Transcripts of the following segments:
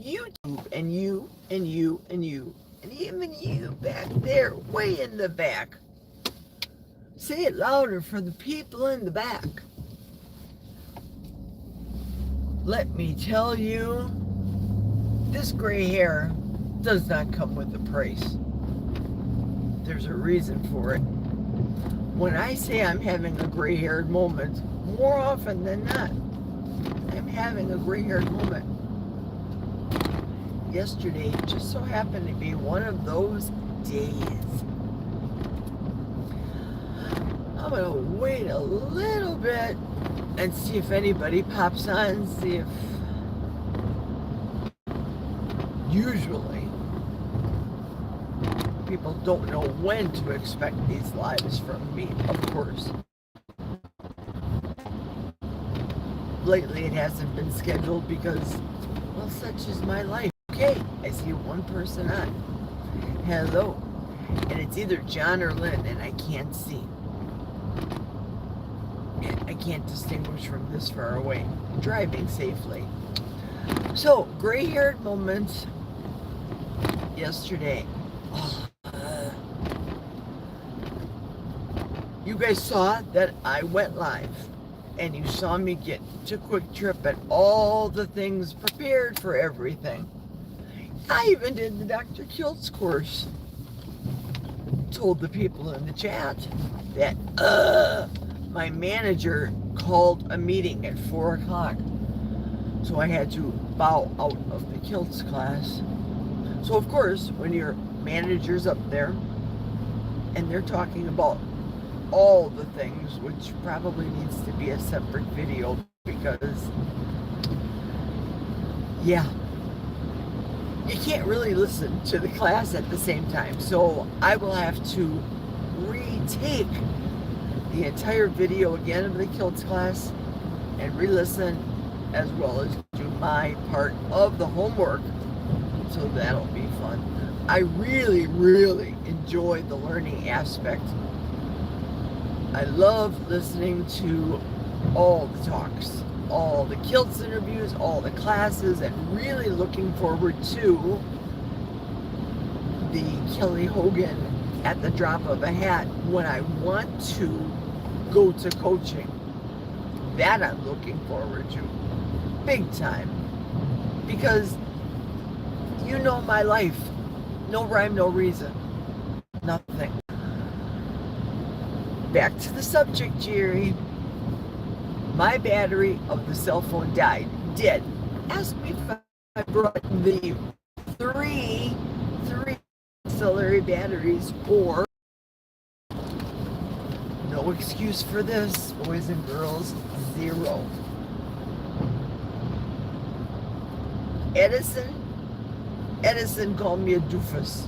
YouTube and you and you and you and even you back there, way in the back. Say it louder for the people in the back. Let me tell you, this gray hair does not come with a price. There's a reason for it. When I say I'm having a gray-haired moment, more often than not, I'm having a gray-haired moment. Yesterday just so happened to be one of those days. I'm gonna wait a little bit and see if anybody pops on, see if usually people don't know when to expect these lives from me, of course. Lately it hasn't been scheduled because, well, such is my life. Okay, I see one person on. Hello. And it's either John or Lynn, and I can't see. I can't distinguish from this far away. Driving safely. So, gray-haired moments yesterday. You guys saw that I went live, and you saw me get to Quick Trip and all the things prepared for everything. I even did the Dr. Kiltz course. Told the people in the chat that my manager called a meeting at 4 o'clock. So I had to bow out of the Kiltz class. So of course, when your manager's up there and they're talking about all the things, which probably needs to be a separate video because, yeah, you can't really listen to the class at the same time. So I will have to retake the entire video again of the Kiltz class and re-listen, as well as do my part of the homework. So that'll be fun. I really, really enjoy the learning aspect. I love listening to all the talks, all the Kiltz interviews, all the classes, and really looking forward to the Kelly Hogan at the drop of a hat when I want to go to coaching. That I'm looking forward to big time, because you know my life, no rhyme, no reason, nothing. Back to the subject, Geri. My battery of the cell phone died. Dead. Ask me if I brought the three auxiliary batteries, or no excuse for this, boys and girls, 0. Edison called me a doofus.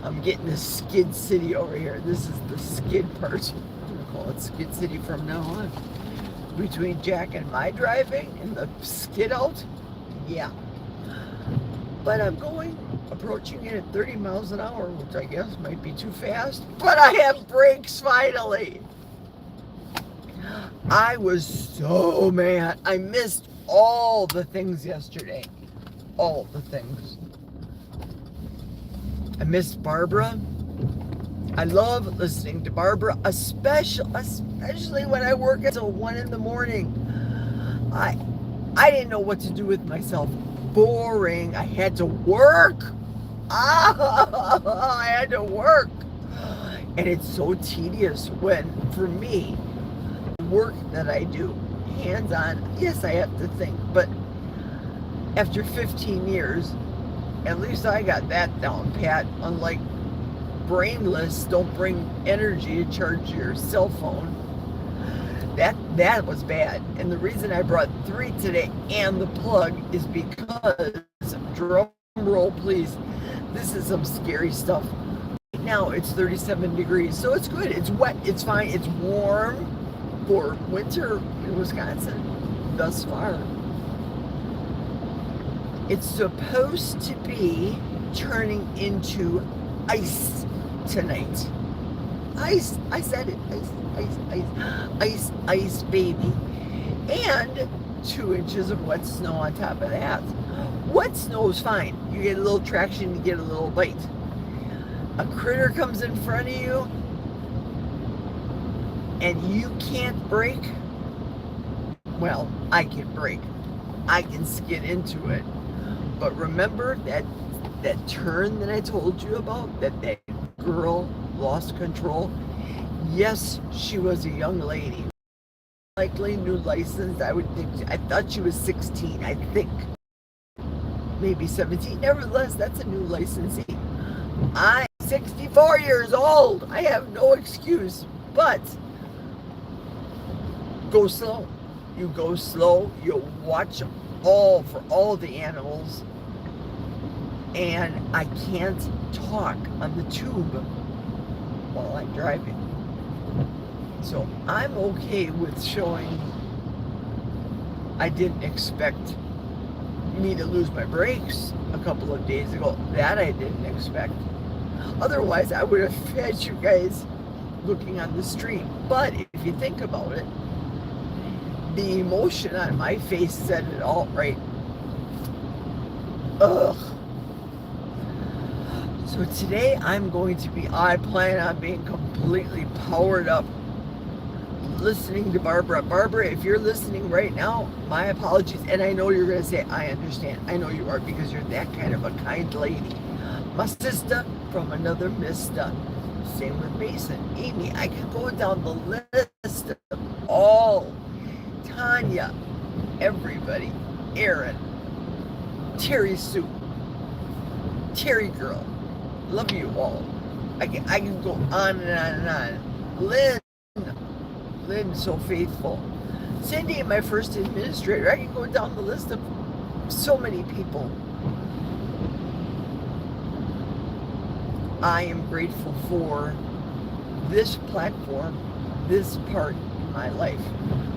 I'm getting the Skid City over here. This is the skid part. I'm gonna call it Skid City from now on. Between Jack and my driving and the skid out, yeah. But I'm approaching it at 30 miles an hour, which I guess might be too fast. But I have brakes finally. I was so mad. I missed all the things yesterday. All the things. I missed Barbara. I love listening to Barbara, especially when I work until 1 in the morning. I didn't know what to do with myself. Boring. I had to work. I had to work. And it's so tedious when, for me, the work that I do, hands-on, yes, I have to think, but after 15 years, at least I got that down pat. Unlike brainless, don't bring energy to charge your cell phone. That was bad. And the reason I brought 3 today and the plug is because, drum roll please, this is some scary stuff. Right now it's 37 degrees, so it's good. It's wet, it's fine, it's warm for winter in Wisconsin thus far. It's supposed to be turning into ice tonight. Ice, I said it, ice, baby. And 2 inches of wet snow on top of that. What dead snow is fine. You get a little traction, you get a little bite. A critter comes in front of you and you can't brake. Well, I can brake. I can skid into it. But remember that turn that I told you about, that girl lost control? Yes, she was a young lady. Likely new license. I thought she was 16, I think. Maybe 17. Nevertheless, that's a new licensee. I'm 64 years old. I have no excuse. But go slow. You go slow. You watch for all the animals. And I can't talk on the tube while I'm driving. So I'm okay with showing I didn't expect me to lose my brakes a couple of days ago. That I didn't expect. Otherwise, I would have had you guys looking on the stream. But if you think about it, the emotion on my face said it all, right? Ugh. So today I plan on being completely powered up, listening to Barbara. Barbara, if you're listening right now, my apologies. And I know you're going to say, I understand. I know you are, because you're that kind of a kind lady. My sister from another mister. Same with Mason. Amy, I could go down the list of all. Tanya, everybody. Aaron, Terry Sue, Terry Girl. Love you all. I can go on and on and on. Lynn, so faithful. Cindy, my first administrator. I can go down the list of so many people. I am grateful for this platform, this part in my life.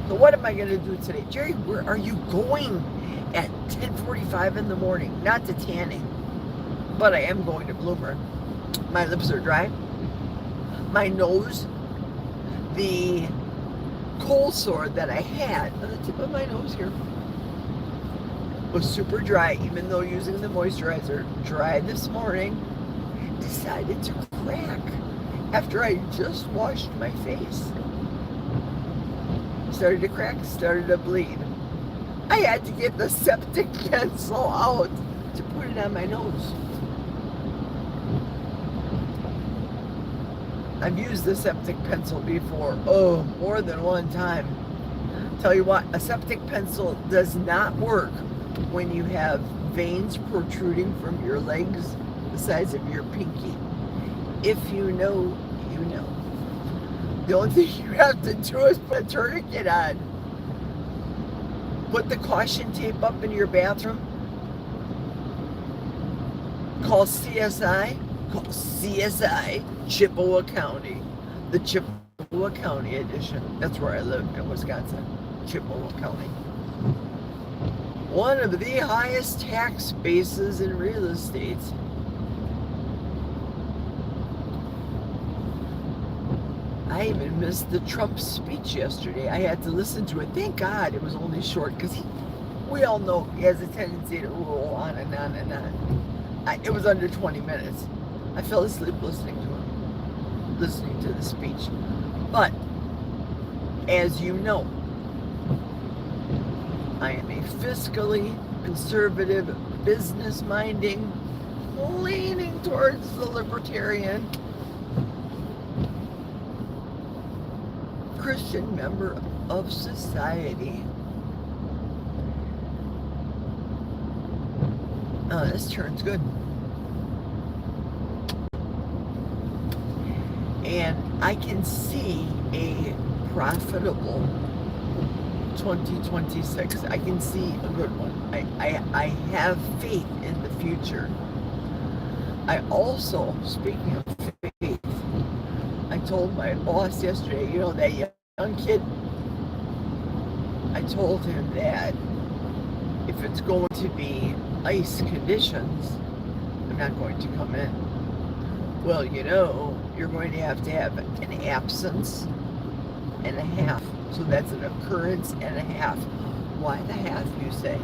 So what am I going to do today? Jerry, where are you going at 10:45 in the morning? Not to tanning, but I am going to Bloomer. My lips are dry. My nose, the cold sore that I had on the tip of my nose here was super dry, even though using the moisturizer. Dry this morning. Decided to crack after I just washed my face. Started to crack, started to bleed. I had to get the septic pencil out to put it on my nose. I've used the septic pencil before, more than one time. Tell you what, a septic pencil does not work when you have veins protruding from your legs the size of your pinky. If you know, you know. The only thing you have to do is put a tourniquet on. Put the caution tape up in your bathroom. Call CSI. Call CSI Chippewa County. The Chippewa County edition. That's where I live in Wisconsin. Chippewa County. One of the highest tax bases in real estate. I even missed the Trump speech yesterday. I had to listen to it. Thank God it was only short, because we all know he has a tendency to roll on and on and on. It was under 20 minutes. I fell asleep listening to him, listening to the speech. But, as you know, I am a fiscally conservative, business-minding, leaning towards the libertarian Christian member of society. Oh, this turn's good. And I can see a profitable 2026. I can see a good one. I have faith in the future. I also, speaking of faith, I told my boss yesterday, you know, that young kid, I told him that if it's going to be ice conditions, I'm not going to come in. Well, you know, you're going to have an absence and a half. So that's an occurrence and a half. Why the half, you say?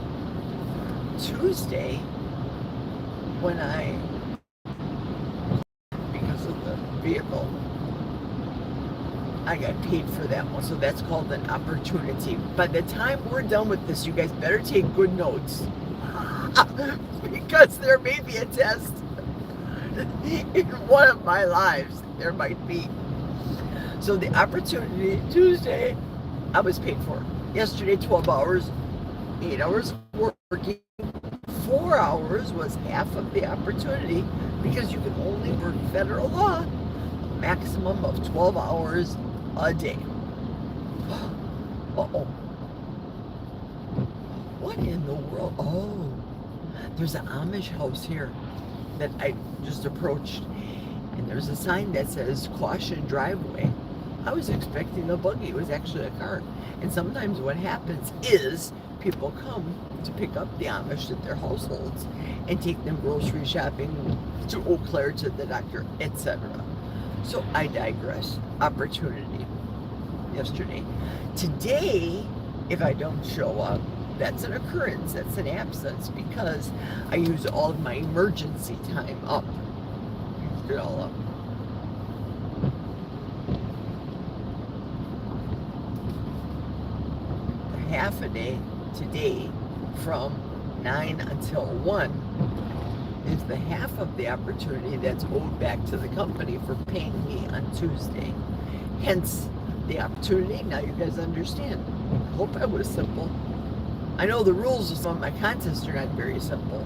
Tuesday, when I, because of the vehicle, I got paid for that one. So that's called an opportunity. By the time we're done with this, you guys better take good notes. Because there may be a test in one of my lives. There might be. So the opportunity Tuesday, I was paid for. Yesterday, 12 hours, 8 hours working. 4 hours was half of the opportunity because you can only work federal law a maximum of 12 hours a day. Uh-oh. What in the world? Oh, there's an Amish house here that I just approached, and there's a sign that says caution driveway. I was expecting a buggy. It was actually a car. And sometimes what happens is people come to pick up the Amish at their households and take them grocery shopping to Eau Claire, to the doctor, etc. So I digress. Opportunity yesterday. Today, if I don't show up, that's an occurrence. That's an absence because I use all of my emergency time up. Used it all up. Half a day today from 9 until 1 is the half of the opportunity that's owed back to the company for paying me on Tuesday. Hence the opportunity. Now you guys understand. I hope I was simple. I know the rules of some of my contests are not very simple.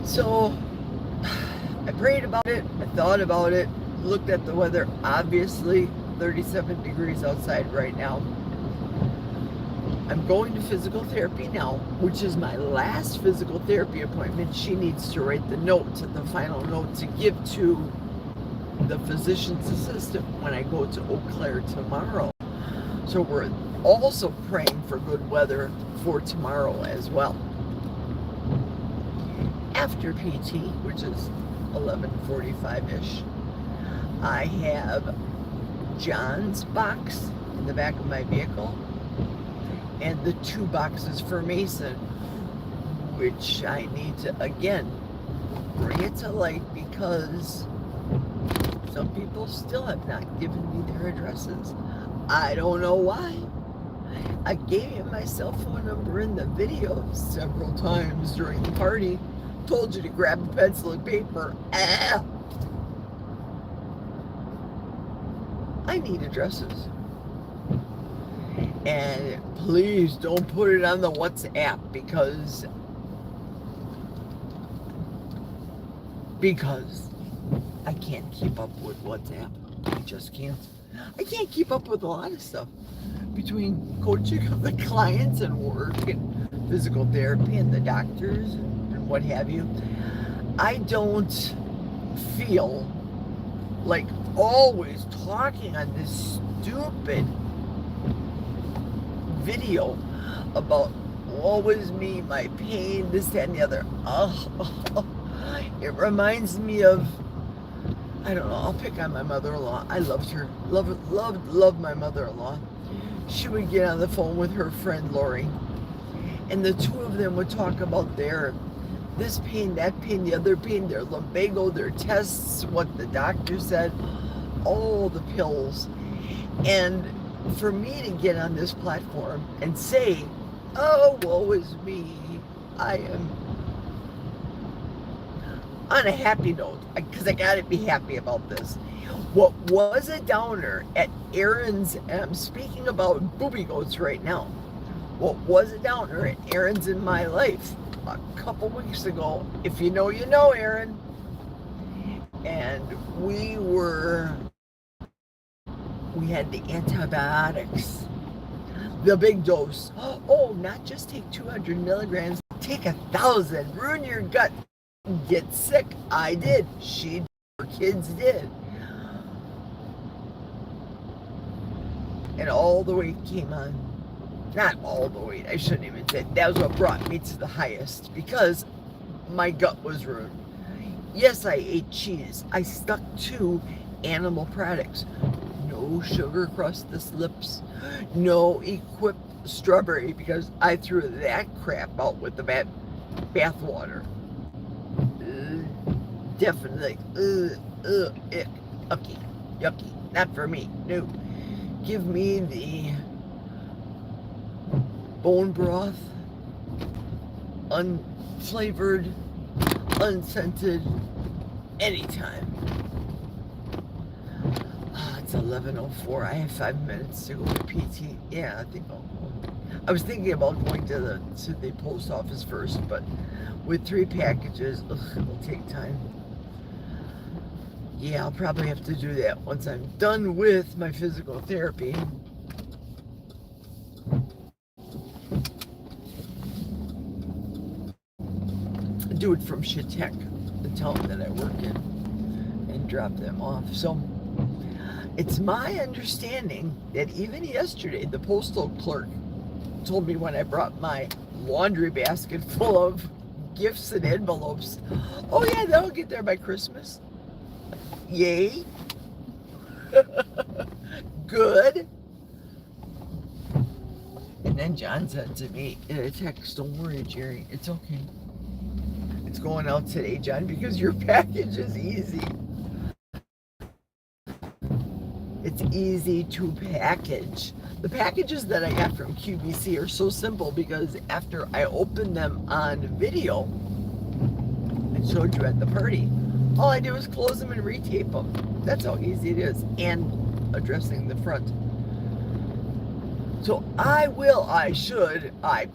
So I prayed about it, I thought about it, looked at the weather. Obviously 37 degrees outside right now. I'm going to physical therapy now, which is my last physical therapy appointment. She needs to write the note, the final note, to give to the physician's assistant when I go to Eau Claire tomorrow. So we're also praying for good weather for tomorrow as well. After PT, which is 11:45-ish, I have John's box in the back of my vehicle and the 2 boxes for Mason, which I need to, again, bring it to light because some people still have not given me their addresses. I don't know why. I gave my cell phone number in the video several times during the party. Told you to grab a pencil and paper. I need addresses. And please don't put it on the WhatsApp because I can't keep up with WhatsApp. I just can't. I can't keep up with a lot of stuff between coaching of the clients and work and physical therapy and the doctors and what have you. I don't feel like always talking on this stupid video about woe is me, my pain, this, that, and the other. It reminds me of, I don't know, I'll pick on my mother-in-law. I loved her. Loved my mother-in-law. She would get on the phone with her friend Lori, and the two of them would talk about this pain, that pain, the other pain, their lumbago, their tests, what the doctor said, all the pills. And for me to get on this platform and say, oh, woe is me, I am on a happy note, because I gotta be happy about this. What was a downer at Aaron's, and I'm speaking about booby goats right now. What was a downer at Aaron's in my life a couple weeks ago, if you know, you know, Aaron. And we had the antibiotics, the big dose. Oh, not just take 200 milligrams, take 1,000, ruin your gut, get sick. I did. She did. Her kids did. And all the weight came on. Not all the weight, I shouldn't even say. That was what brought me to the highest, because my gut was ruined. Yes, I ate cheese. I stuck to animal products. No sugar across the lips. No strawberry because I threw that crap out with the bath water. Definitely. Ick. Yucky. Yucky. Not for me. No. Give me the bone broth, unflavored, unscented, anytime. It's 11:04. I have 5 minutes to go to PT. Yeah, I think I was thinking about going to the post office first, but with 3 packages, it will take time. Yeah, I'll probably have to do that once I'm done with my physical therapy. Do it from Shitek, the town that I work in, and drop them off. So it's my understanding that even yesterday, the postal clerk told me when I brought my laundry basket full of gifts and envelopes, oh yeah, they'll get there by Christmas. Yay. Good. And then John said to me in a text, don't worry, Jerry, it's okay. It's going out today, John, because your package is easy. It's easy to package. The packages that I got from QVC are so simple because after I opened them on video and showed you at the party, all I did was close them and retape them. That's how easy it is. And addressing the front. So I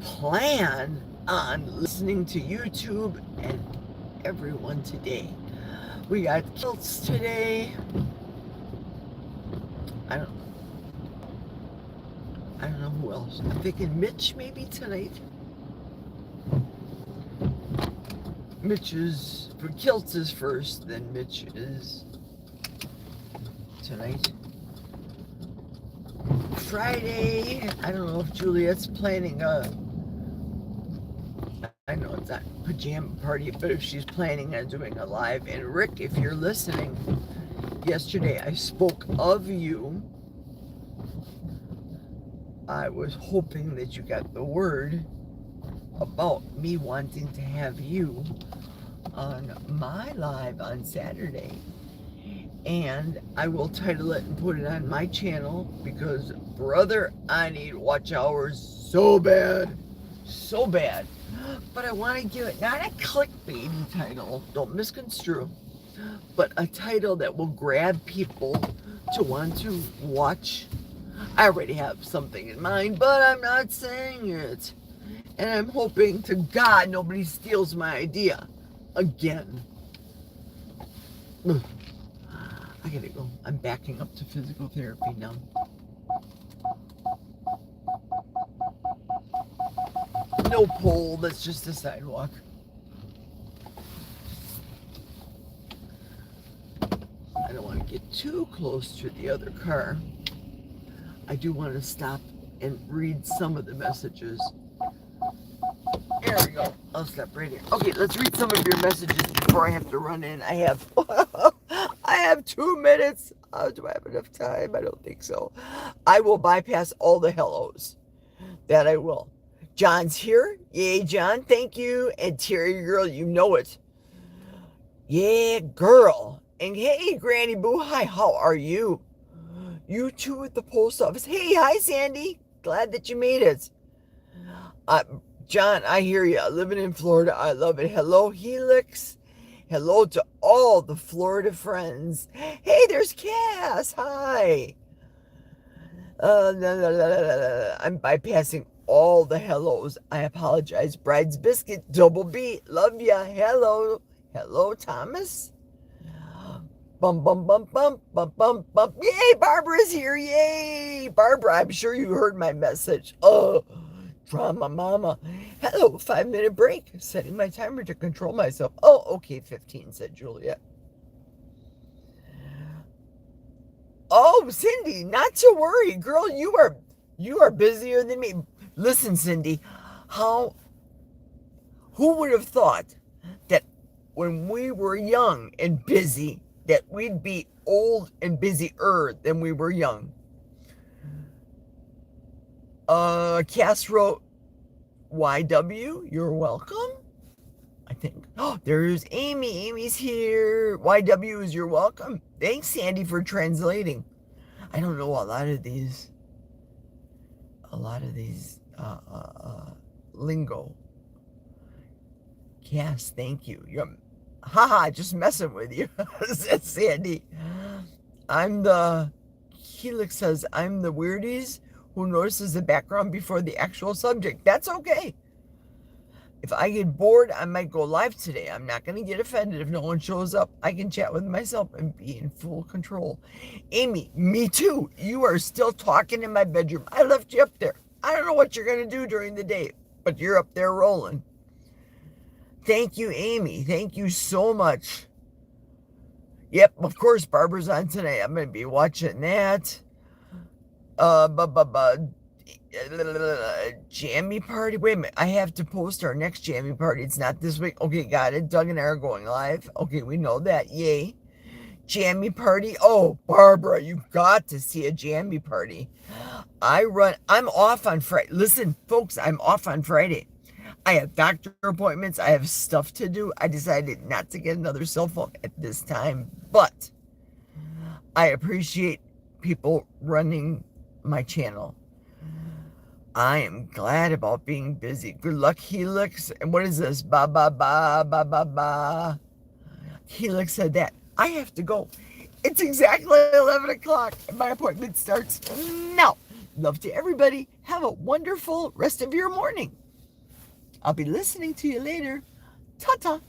plan on listening to YouTube and everyone today. We got kilts today. I don't know who else. I'm thinking Mitch maybe tonight. Mitch is, for kilts is first, then Mitch is tonight. Friday, I don't know if Juliet's planning I know it's not pajama party, but if she's planning on doing a live. And Rick, if you're listening, yesterday I spoke of you. I was hoping that you got the word about me wanting to have you on my live on Saturday. And I will title it and put it on my channel because, brother, I need watch hours so bad. So bad. But I want to give it not a clickbaity title, don't misconstrue, but a title that will grab people to want to watch. I already have something in mind, but I'm not saying it. And I'm hoping to God nobody steals my idea again. Ugh. I gotta go. I'm backing up to physical therapy now. No pole, that's just a sidewalk. I don't want to get too close to the other car. I do want to stop and read some of the messages. There we go. I'll stop right here. Okay, let's read some of your messages before I have to run in. I have 2 minutes. Do I have enough time? I don't think so. I will bypass all the hellos. That I will. John's here. Yay, John. Thank you. And Terry, girl, you know it. Yeah, girl. And hey, Granny Boo. Hi, how are you? You two at the post office. Hey, hi, Sandy. Glad that you made it. John, I hear you. Living in Florida, I love it. Hello, Helix. Hello to all the Florida friends. Hey, there's Cass. Hi. I'm bypassing all the hellos. I apologize. Bride's Biscuit, Double B. Love ya. Hello. Hello, Thomas. Bum, bum, bum, bum, bum, bum, bum. Yay, Barbara's here. Yay. Barbara, I'm sure you heard my message. Oh, drama mama. Hello, 5-minute break. Setting my timer to control myself. Oh, okay, 15, said Juliet. Oh, Cindy, not to worry. Girl, you are busier than me. Listen, Cindy, who would have thought that when we were young and busy, that we'd be old and busier than we were young? Cass wrote, YW, you're welcome. I think. Oh, there's Amy. Amy's here. YW is you're welcome. Thanks, Sandy, for translating. I don't know a lot of these lingo. Cass, thank you. You're haha, just messing with you, said Sandy. Helix says, I'm the weirdies who notices the background before the actual subject. That's okay. If I get bored, I might go live today. I'm not going to get offended if no one shows up. I can chat with myself and be in full control. Amy, me too. You are still talking in my bedroom. I left you up there. I don't know what you're going to do during the day, but you're up there rolling. Thank you, Amy. Thank you so much. Yep, of course, Barbara's on tonight. I'm going to be watching that. Jammy party. Wait a minute. I have to post our next jammy party. It's not this week. Okay, got it. Doug and I are going live. Okay, we know that. Yay. Jammy party. Oh, Barbara, you've got to see a jammy party. I'm off on Friday. Listen, folks, I'm off on Friday. I have doctor appointments. I have stuff to do. I decided not to get another cell phone at this time, but I appreciate people running my channel. I am glad about being busy. Good luck, Helix. And what is this? Ba, ba, ba, ba, ba, ba. Helix said that. I have to go. It's exactly 11 o'clock and my appointment starts now. Love to everybody. Have a wonderful rest of your morning. I'll be listening to you later. Ta-ta.